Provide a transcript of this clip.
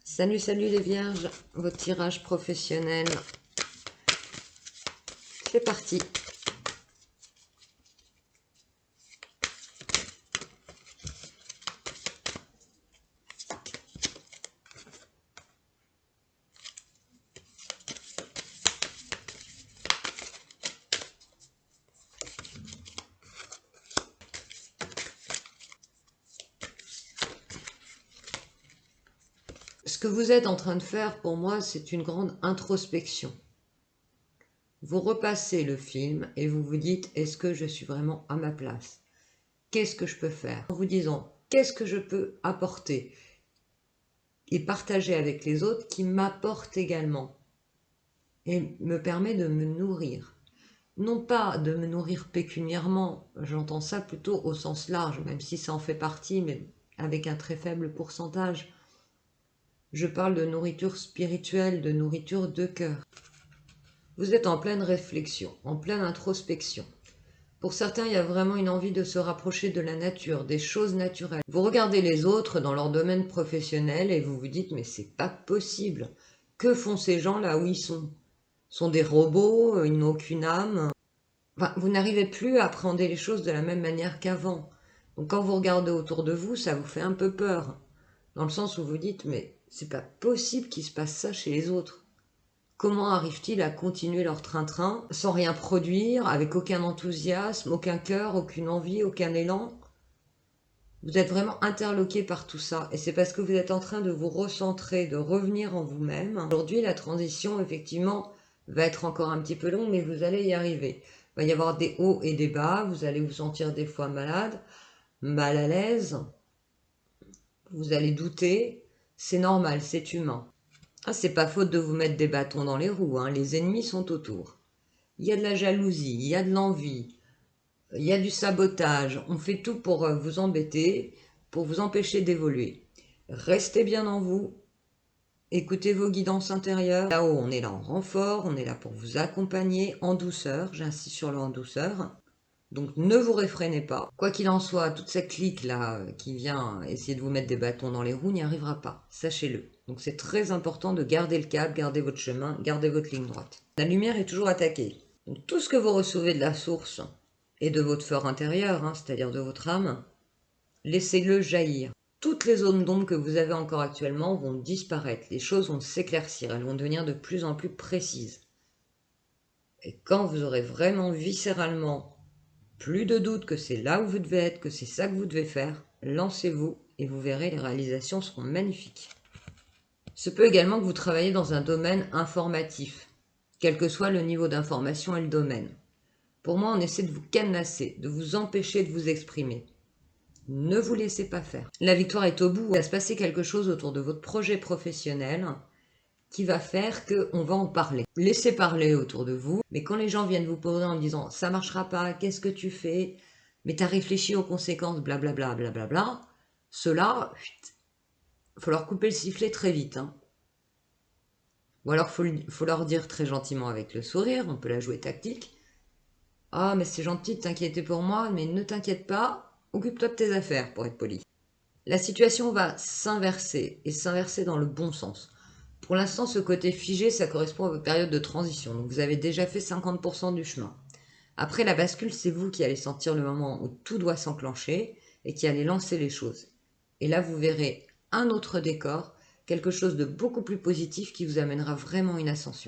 Salut, salut les vierges, votre tirage professionnel, c'est parti. Ce que vous êtes en train de faire, pour moi, c'est une grande introspection. Vous repassez le film et vous vous dites, est-ce que je suis vraiment à ma place? Qu'est-ce que je peux faire? En vous disant, qu'est-ce que je peux apporter et partager avec les autres qui m'apporte également et me permet de me nourrir. Non pas de me nourrir pécuniairement, j'entends ça plutôt au sens large, même si ça en fait partie, mais avec un très faible pourcentage. Je parle de nourriture spirituelle, de nourriture de cœur. Vous êtes en pleine réflexion, en pleine introspection. Pour certains, il y a vraiment une envie de se rapprocher de la nature, des choses naturelles. Vous regardez les autres dans leur domaine professionnel et vous vous dites, mais c'est pas possible. Que font ces gens là où ils sont? Ils sont des robots, ils n'ont aucune âme. Enfin, vous n'arrivez plus à appréhender les choses de la même manière qu'avant. Donc quand vous regardez autour de vous, ça vous fait un peu peur. Dans le sens où vous dites, mais c'est pas possible qu'il se passe ça chez les autres. Comment arrivent-ils à continuer leur train-train sans rien produire, avec aucun enthousiasme, aucun cœur, aucune envie, aucun élan? Vous êtes vraiment interloqué par tout ça. Et c'est parce que vous êtes en train de vous recentrer, de revenir en vous-même. Aujourd'hui, la transition, effectivement, va être encore un petit peu longue, mais vous allez y arriver. Il va y avoir des hauts et des bas. Vous allez vous sentir des fois malade, mal à l'aise. Vous allez douter. C'est normal, c'est humain. Ah, c'est pas faute de vous mettre des bâtons dans les roues, hein. Les ennemis sont autour. Il y a de la jalousie, il y a de l'envie, il y a du sabotage. On fait tout pour vous embêter, pour vous empêcher d'évoluer. Restez bien en vous, écoutez vos guidances intérieures. Là-haut, on est là en renfort, on est là pour vous accompagner en douceur, j'insiste sur le en douceur. Donc ne vous réfrénez pas. Quoi qu'il en soit, toute cette clique-là qui vient essayer de vous mettre des bâtons dans les roues n'y arrivera pas, sachez-le. Donc c'est très important de garder le cap, garder votre chemin, garder votre ligne droite. La lumière est toujours attaquée. Donc tout ce que vous recevez de la source et de votre fort intérieur, hein, c'est-à-dire de votre âme, laissez-le jaillir. Toutes les zones d'ombre que vous avez encore actuellement vont disparaître, les choses vont s'éclaircir, elles vont devenir de plus en plus précises. Et quand vous aurez vraiment viscéralement plus de doute que c'est là où vous devez être, que c'est ça que vous devez faire, lancez-vous et vous verrez, les réalisations seront magnifiques. Ce peut également que vous travaillez dans un domaine informatif, quel que soit le niveau d'information et le domaine. Pour moi, on essaie de vous cadenasser, de vous empêcher de vous exprimer. Ne vous laissez pas faire. La victoire est au bout. Il va se passer quelque chose autour de votre projet professionnel qui va faire qu'on va en parler. Laissez parler autour de vous, mais quand les gens viennent vous poser en disant « ça marchera pas, qu'est-ce que tu fais? Mais t'as réfléchi aux conséquences, blablabla, blablabla », ceux-là, faut leur couper le sifflet très vite. Hein. Ou alors faut leur dire très gentiment avec le sourire, on peut la jouer tactique. « Ah, mais c'est gentil de t'inquiéter pour moi, mais ne t'inquiète pas, occupe-toi de tes affaires, pour être poli. » La situation va s'inverser, et s'inverser dans le bon sens. Pour l'instant, ce côté figé, ça correspond à votre période de transition. Donc vous avez déjà fait 50% du chemin. Après, la bascule, c'est vous qui allez sentir le moment où tout doit s'enclencher et qui allez lancer les choses. Et là, vous verrez un autre décor, quelque chose de beaucoup plus positif qui vous amènera vraiment une ascension.